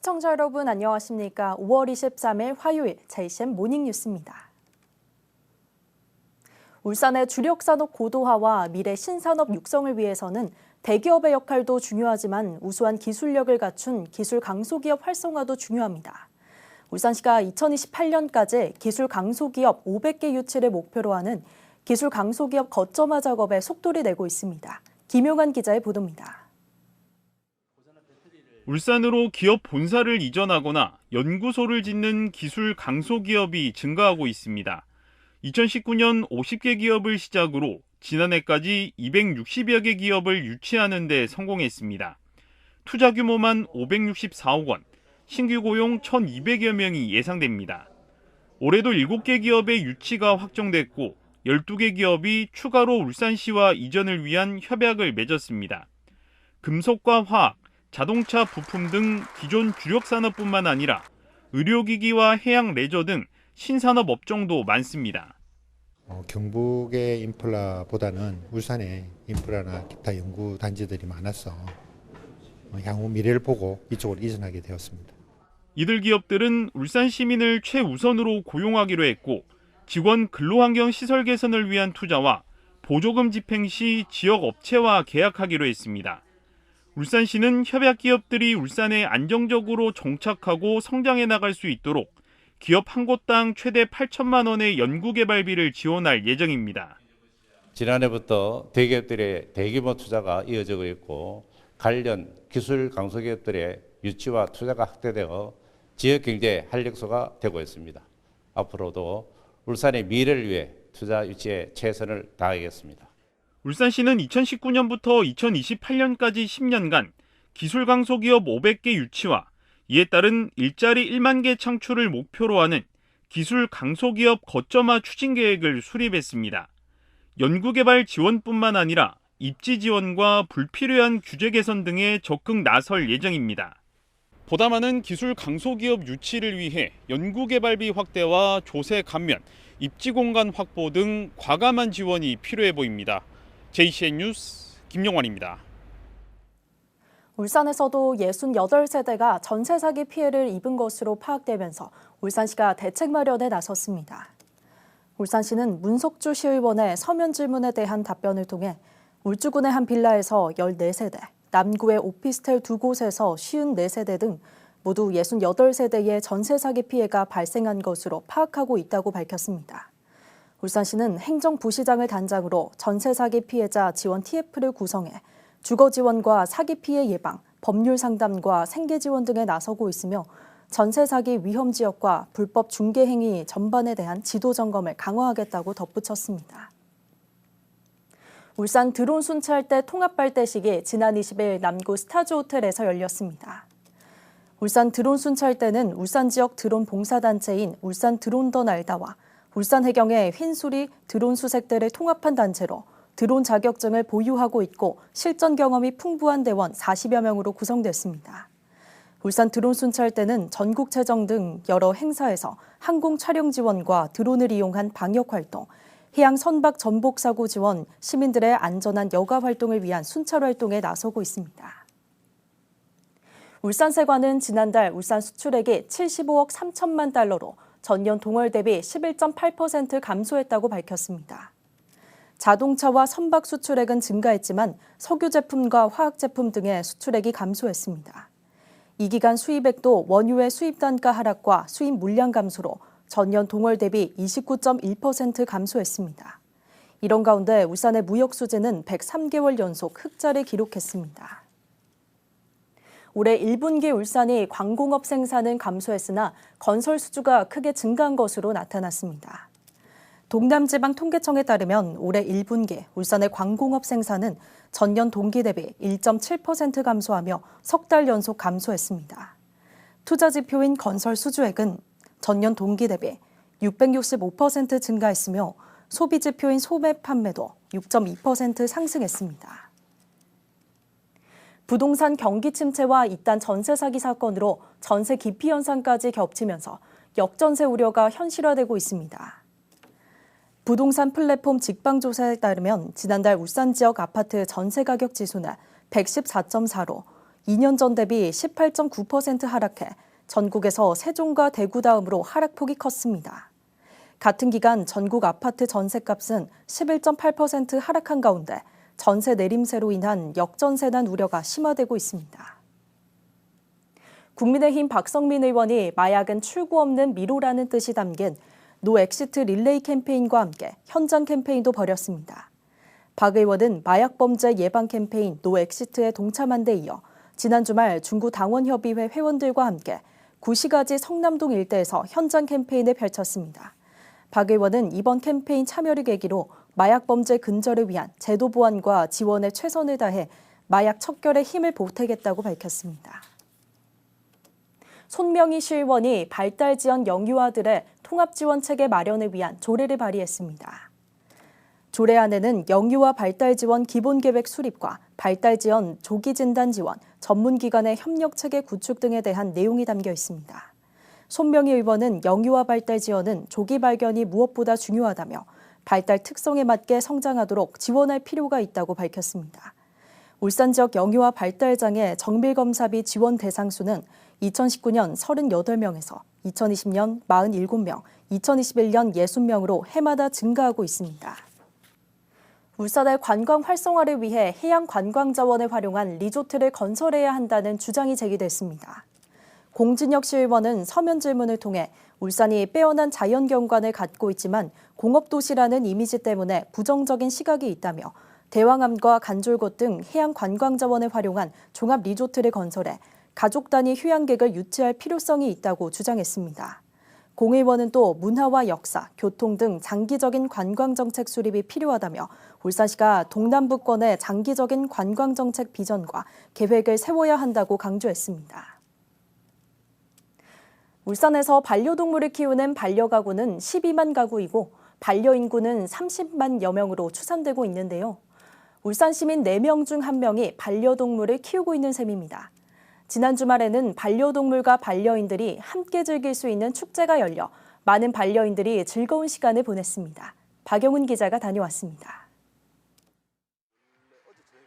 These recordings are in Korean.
시청자 여러분 안녕하십니까? 5월 23일 화요일 JCN 모닝뉴스입니다. 울산의 주력산업 고도화와 미래 신산업 육성을 위해서는 대기업의 역할도 중요하지만 우수한 기술력을 갖춘 기술 강소기업 활성화도 중요합니다. 울산시가 2028년까지 기술 강소기업 500개 유치를 목표로 하는 기술 강소기업 거점화 작업에 속도를 내고 있습니다. 김용환 기자의 보도입니다. 울산으로 기업 본사를 이전하거나 연구소를 짓는 기술 강소기업이 증가하고 있습니다. 2019년 50개 기업을 시작으로 지난해까지 260여 개 기업을 유치하는 데 성공했습니다. 투자 규모만 564억 원, 신규 고용 1,200여 명이 예상됩니다. 올해도 7개 기업의 유치가 확정됐고 12개 기업이 추가로 울산시와 이전을 위한 협약을 맺었습니다. 금속과 화학, 자동차 부품 등 기존 주력 산업뿐만 아니라 의료기기와 해양 레저 등 신산업 업종도 많습니다. 경북의 인프라보다는 울산의 인프라나 기타 연구 단지들이 많아서 향후 미래를 보고 이쪽으로 이전하게 되었습니다. 이들 기업들은 울산 시민을 최우선으로 고용하기로 했고 직원 근로환경 시설 개선을 위한 투자와 보조금 집행 시 지역 업체와 계약하기로 했습니다. 울산시는 협약 기업들이 울산에 안정적으로 정착하고 성장해 나갈 수 있도록 기업 한 곳당 최대 8천만 원의 연구개발비를 지원할 예정입니다. 지난해부터 대기업들의 대규모 투자가 이어지고 있고 관련 기술 강소기업들의 유치와 투자가 확대되어 지역경제 활력소가 되고 있습니다. 앞으로도 울산의 미래를 위해 투자 유치에 최선을 다하겠습니다. 울산시는 2019년부터 2028년까지 10년간 기술 강소기업 500개 유치와 이에 따른 일자리 1만 개 창출을 목표로 하는 기술 강소기업 거점화 추진 계획을 수립했습니다. 연구개발 지원뿐만 아니라 입지 지원과 불필요한 규제 개선 등에 적극 나설 예정입니다. 보다 많은 기술 강소기업 유치를 위해 연구개발비 확대와 조세 감면, 입지 공간 확보 등 과감한 지원이 필요해 보입니다. JCN 뉴스 김용환입니다. 울산에서도 68세대가 전세 사기 피해를 입은 것으로 파악되면서 울산시가 대책 마련에 나섰습니다. 울산시는 문석주 시의원의 서면 질문에 대한 답변을 통해 울주군의 한 빌라에서 14세대, 남구의 오피스텔 2곳에서 54세대 등 모두 68세대의 전세 사기 피해가 발생한 것으로 파악하고 있다고 밝혔습니다. 울산시는 행정부시장을 단장으로 전세 사기 피해자 지원 TF를 구성해 주거 지원과 사기 피해 예방, 법률 상담과 생계 지원 등에 나서고 있으며 전세 사기 위험 지역과 불법 중개 행위 전반에 대한 지도 점검을 강화하겠다고 덧붙였습니다. 울산 드론 순찰대 통합 발대식이 지난 20일 남구 스타즈 호텔에서 열렸습니다. 울산 드론 순찰대는 울산 지역 드론 봉사단체인 울산 드론 더 날다와 울산 해경의 흰수리 드론 수색대를 통합한 단체로 드론 자격증을 보유하고 있고 실전 경험이 풍부한 대원 40여 명으로 구성됐습니다. 울산 드론 순찰대는 전국체정 등 여러 행사에서 항공 촬영 지원과 드론을 이용한 방역 활동, 해양 선박 전복 사고 지원, 시민들의 안전한 여가 활동을 위한 순찰 활동에 나서고 있습니다. 울산세관은 지난달 울산 수출액이 75억 3천만 달러로 전년 동월 대비 11.8% 감소했다고 밝혔습니다. 자동차와 선박 수출액은 증가했지만 석유 제품과 화학 제품 등의 수출액이 감소했습니다. 이 기간 수입액도 원유의 수입 단가 하락과 수입 물량 감소로 전년 동월 대비 29.1% 감소했습니다. 이런 가운데 울산의 무역 수지는 103개월 연속 흑자를 기록했습니다. 올해 1분기 울산이 광공업 생산은 감소했으나 건설 수주가 크게 증가한 것으로 나타났습니다. 동남지방통계청에 따르면 올해 1분기 울산의 광공업 생산은 전년 동기 대비 1.7% 감소하며 석 달 연속 감소했습니다. 투자 지표인 건설 수주액은 전년 동기 대비 665% 증가했으며 소비 지표인 소매 판매도 6.2% 상승했습니다. 부동산 경기 침체와 잇단 전세 사기 사건으로 전세 기피 현상까지 겹치면서 역전세 우려가 현실화되고 있습니다. 부동산 플랫폼 직방조사에 따르면 지난달 울산 지역 아파트 전세 가격 지수는 114.4로 2년 전 대비 18.9% 하락해 전국에서 세종과 대구 다음으로 하락폭이 컸습니다. 같은 기간 전국 아파트 전셋값은 11.8% 하락한 가운데 전세 내림세로 인한 역전세난 우려가 심화되고 있습니다. 국민의힘 박성민 의원이 마약은 출구 없는 미로라는 뜻이 담긴 노 엑시트 릴레이 캠페인과 함께 현장 캠페인도 벌였습니다. 박 의원은 마약범죄 예방 캠페인 노 엑시트에 동참한 데 이어 지난 주말 중구 당원협의회 회원들과 함께 구시가지 성남동 일대에서 현장 캠페인을 펼쳤습니다. 박 의원은 이번 캠페인 참여를 계기로 마약범죄 근절을 위한 제도 보완과 지원에 최선을 다해 마약 척결에 힘을 보태겠다고 밝혔습니다. 손명희 시의원이 발달 지원 영유아들의 통합 지원 체계 마련을 위한 조례를 발의했습니다. 조례안에는 영유아 발달 지원 기본 계획 수립과 발달 지원 조기 진단 지원, 전문기관의 협력 체계 구축 등에 대한 내용이 담겨 있습니다. 손명희 의원은 영유아 발달 지원은 조기 발견이 무엇보다 중요하다며 발달 특성에 맞게 성장하도록 지원할 필요가 있다고 밝혔습니다. 울산 지역 영유아 발달장애 정밀검사비 지원 대상 수는 2019년 38명에서 2020년 47명, 2021년 60명으로 해마다 증가하고 있습니다. 울산의 관광 활성화를 위해 해양 관광 자원을 활용한 리조트를 건설해야 한다는 주장이 제기됐습니다. 공진혁 시의원은 서면 질문을 통해 울산이 빼어난 자연 경관을 갖고 있지만 공업도시라는 이미지 때문에 부정적인 시각이 있다며 대왕암과 간졸곶 등 해양 관광 자원을 활용한 종합 리조트를 건설해 가족 단위 휴양객을 유치할 필요성이 있다고 주장했습니다. 공 의원은 또 문화와 역사, 교통 등 장기적인 관광정책 수립이 필요하다며 울산시가 동남부권의 장기적인 관광정책 비전과 계획을 세워야 한다고 강조했습니다. 울산에서 반려동물을 키우는 반려가구는 12만 가구이고 반려인구는 30만여 명으로 추산되고 있는데요. 울산 시민 4명 중 1명이 반려동물을 키우고 있는 셈입니다. 지난 주말에는 반려동물과 반려인들이 함께 즐길 수 있는 축제가 열려 많은 반려인들이 즐거운 시간을 보냈습니다. 박영훈 기자가 다녀왔습니다.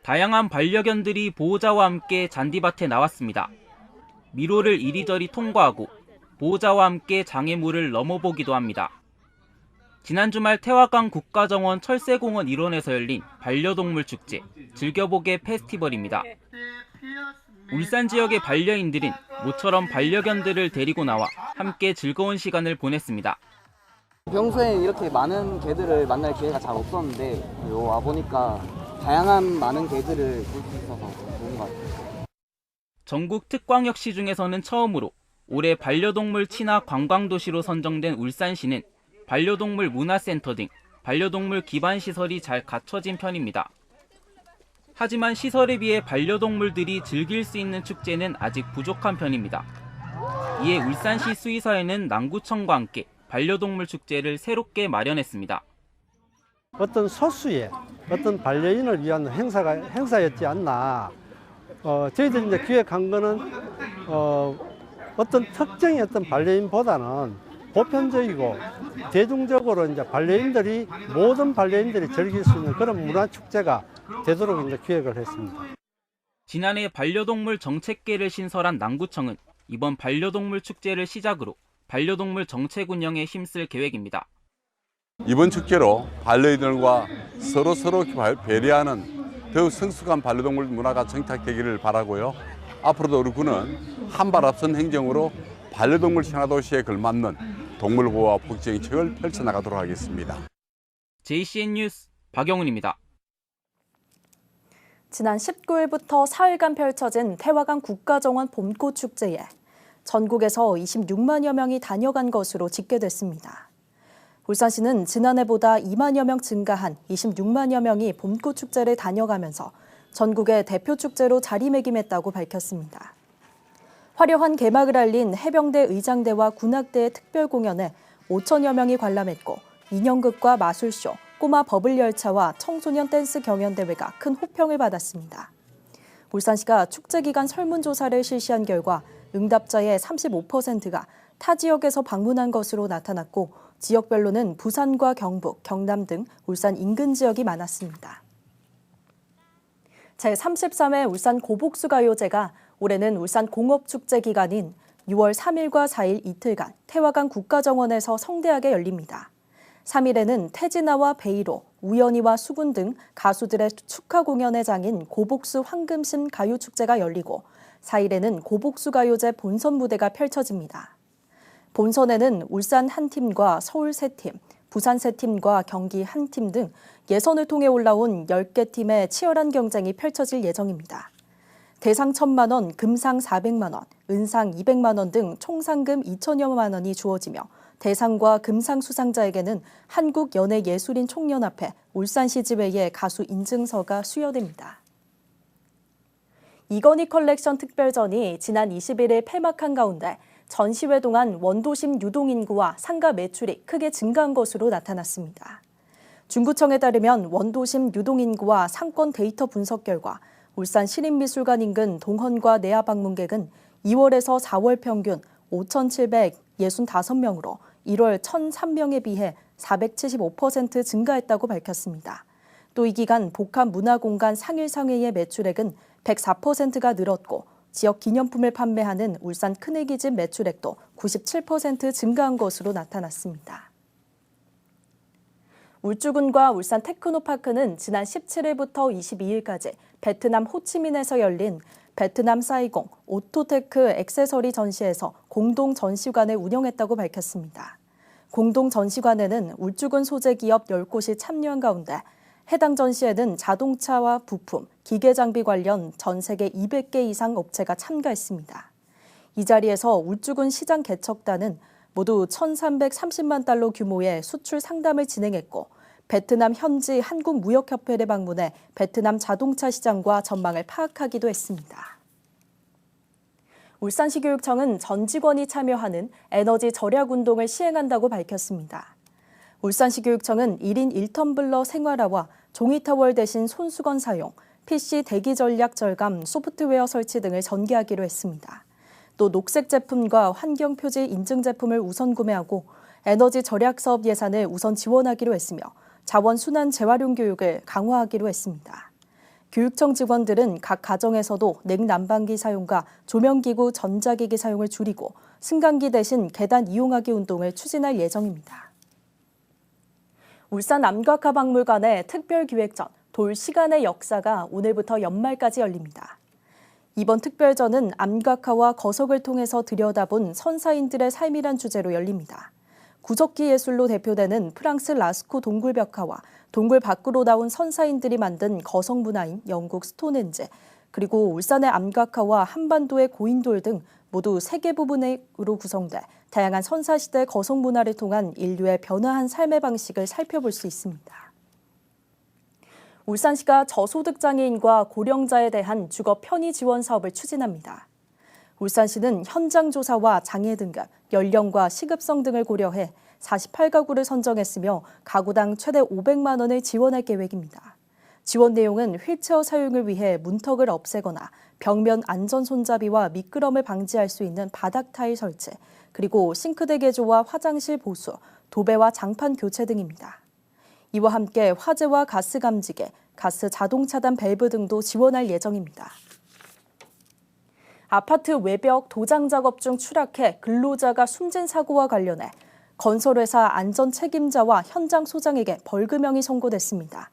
다양한 반려견들이 보호자와 함께 잔디밭에 나왔습니다. 미로를 이리저리 통과하고 보호자와 함께 장애물을 넘어보기도 합니다. 지난 주말 태화강 국가정원 철새공원 일원에서 열린 반려동물 축제, 즐겨보게 페스티벌입니다. 울산 지역의 반려인들은 모처럼 반려견들을 데리고 나와 함께 즐거운 시간을 보냈습니다. 평소에 이렇게 많은 개들을 만날 기회가 잘 없었는데 와보니까 다양한 많은 개들을 볼 수 있어서 좋은 것 같아요. 전국 특광역시 중에서는 처음으로 올해 반려동물 친화 관광도시로 선정된 울산시는 반려동물 문화센터 등 반려동물 기반 시설이 잘 갖춰진 편입니다. 하지만 시설에 비해 반려동물들이 즐길 수 있는 축제는 아직 부족한 편입니다. 이에 울산시 수의사에는 남구청과 함께 반려동물 축제를 새롭게 마련했습니다. 어떤 소수의 어떤 반려인을 위한 행사였지 않나. 저희들이 이제 기획한 거는 어떤 특정의 어떤 반려인보다는 보편적이고 대중적으로 이제 모든 반려인들이 즐길 수 있는 그런 문화 축제가 되도록 이제 기획을 했습니다. 지난해 반려동물 정책계를 신설한 남구청은 이번 반려동물 축제를 시작으로 반려동물 정책 운영에 힘쓸 계획입니다. 이번 축제로 반려인들과 서로 배려하는 더욱 성숙한 반려동물 문화가 정착되기를 바라고요. 앞으로도 우리 군은 한 발 앞선 행정으로 반려동물 친화도시에 걸맞는 동물보호와 복지 정책을 펼쳐나가도록 하겠습니다. JCN 뉴스 박영훈입니다. 지난 19일부터 사흘간 펼쳐진 태화강 국가정원 봄꽃축제에 전국에서 26만여 명이 다녀간 것으로 집계됐습니다. 울산시는 지난해보다 2만여 명 증가한 26만여 명이 봄꽃축제를 다녀가면서 전국의 대표축제로 자리매김했다고 밝혔습니다. 화려한 개막을 알린 해병대 의장대와 군악대의 특별 공연에 5천여 명이 관람했고 인형극과 마술쇼, 꼬마 버블열차와 청소년 댄스 경연대회가 큰 호평을 받았습니다. 울산시가 축제 기간 설문조사를 실시한 결과 응답자의 35%가 타 지역에서 방문한 것으로 나타났고 지역별로는 부산과 경북, 경남 등 울산 인근 지역이 많았습니다. 제33회 울산 고복수가요제가 올해는 울산 공업축제 기간인 6월 3일과 4일 이틀간 태화강 국가정원에서 성대하게 열립니다. 3일에는 태진아와 베이로, 우연희와 수군 등 가수들의 축하 공연의 장인 고복수 황금심 가요축제가 열리고 4일에는 고복수 가요제 본선 무대가 펼쳐집니다. 본선에는 울산 한 팀과 서울 세 팀, 부산 세 팀과 경기 한 팀 등 예선을 통해 올라온 10개 팀의 치열한 경쟁이 펼쳐질 예정입니다. 대상 1,000만 원, 금상 400만 원, 은상 200만 원 등 총 상금 2천여만 원이 주어지며 대상과 금상 수상자에게는 한국연예예술인 총연합회 울산시지회의 가수 인증서가 수여됩니다. 이건희 컬렉션 특별전이 지난 21일 폐막한 가운데 전시회 동안 원도심 유동인구와 상가 매출이 크게 증가한 것으로 나타났습니다. 중구청에 따르면 원도심 유동인구와 상권 데이터 분석 결과 울산 시립미술관 인근 동헌과 내야 방문객은 2월에서 4월 평균 5,765명으로 1월 1,003명에 비해 475% 증가했다고 밝혔습니다. 또 이 기간 복합문화공간 상일상회의 매출액은 104%가 늘었고 지역 기념품을 판매하는 울산 큰애기집 매출액도 97% 증가한 것으로 나타났습니다. 울주군과 울산 테크노파크는 지난 17일부터 22일까지 베트남 호치민에서 열린 베트남 사이공 오토테크 액세서리 전시에서 공동 전시관을 운영했다고 밝혔습니다. 공동 전시관에는 울주군 소재 기업 10곳이 참여한 가운데 해당 전시에는 자동차와 부품, 기계 장비 관련 전 세계 200개 이상 업체가 참가했습니다. 이 자리에서 울주군 시장 개척단은 모두 1,330만 달러 규모의 수출 상담을 진행했고 베트남 현지 한국무역협회를 방문해 베트남 자동차 시장과 전망을 파악하기도 했습니다. 울산시 교육청은 전 직원이 참여하는 에너지 절약 운동을 시행한다고 밝혔습니다. 울산시 교육청은 1인 1텀블러 생활화와 종이타월 대신 손수건 사용, PC 대기 전략 절감 소프트웨어 설치 등을 전개하기로 했습니다. 또 녹색 제품과 환경 표지 인증 제품을 우선 구매하고 에너지 절약 사업 예산을 우선 지원하기로 했으며 자원 순환 재활용 교육을 강화하기로 했습니다. 교육청 직원들은 각 가정에서도 냉난방기 사용과 조명기구 전자기기 사용을 줄이고 승강기 대신 계단 이용하기 운동을 추진할 예정입니다. 울산 암각화박물관의 특별기획전 돌 시간의 역사가 오늘부터 연말까지 열립니다. 이번 특별전은 암각화와 거석을 통해서 들여다본 선사인들의 삶이란 주제로 열립니다. 구석기 예술로 대표되는 프랑스 라스코 동굴벽화와 동굴 밖으로 나온 선사인들이 만든 거석 문화인 영국 스톤헨지, 그리고 울산의 암각화와 한반도의 고인돌 등 모두 3개 부분으로 구성돼 다양한 선사시대 거석 문화를 통한 인류의 변화한 삶의 방식을 살펴볼 수 있습니다. 울산시가 저소득 장애인과 고령자에 대한 주거 편의 지원 사업을 추진합니다. 울산시는 현장 조사와 장애 등급, 연령과 시급성 등을 고려해 48가구를 선정했으며 가구당 최대 500만 원을 지원할 계획입니다. 지원 내용은 휠체어 사용을 위해 문턱을 없애거나 벽면 안전 손잡이와 미끄럼을 방지할 수 있는 바닥 타일 설치, 그리고 싱크대 개조와 화장실 보수, 도배와 장판 교체 등입니다. 이와 함께 화재와 가스 감지기, 가스 자동 차단 밸브 등도 지원할 예정입니다. 아파트 외벽 도장 작업 중 추락해 근로자가 숨진 사고와 관련해 건설회사 안전 책임자와 현장 소장에게 벌금형이 선고됐습니다.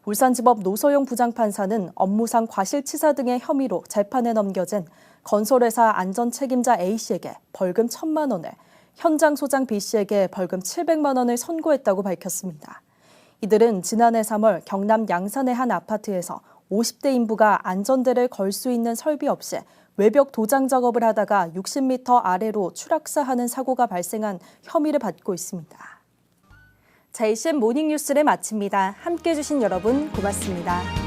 울산지법 노서영 부장판사는 업무상 과실치사 등의 혐의로 재판에 넘겨진 건설회사 안전 책임자 A씨에게 벌금 1,000만 원을, 현장 소장 B씨에게 벌금 700만 원을 선고했다고 밝혔습니다. 이들은 지난해 3월 경남 양산의 한 아파트에서 50대 인부가 안전대를 걸 수 있는 설비 없이 외벽 도장 작업을 하다가 60m 아래로 추락사하는 사고가 발생한 혐의를 받고 있습니다. JCN 모닝뉴스를 마칩니다. 함께해 주신 여러분 고맙습니다.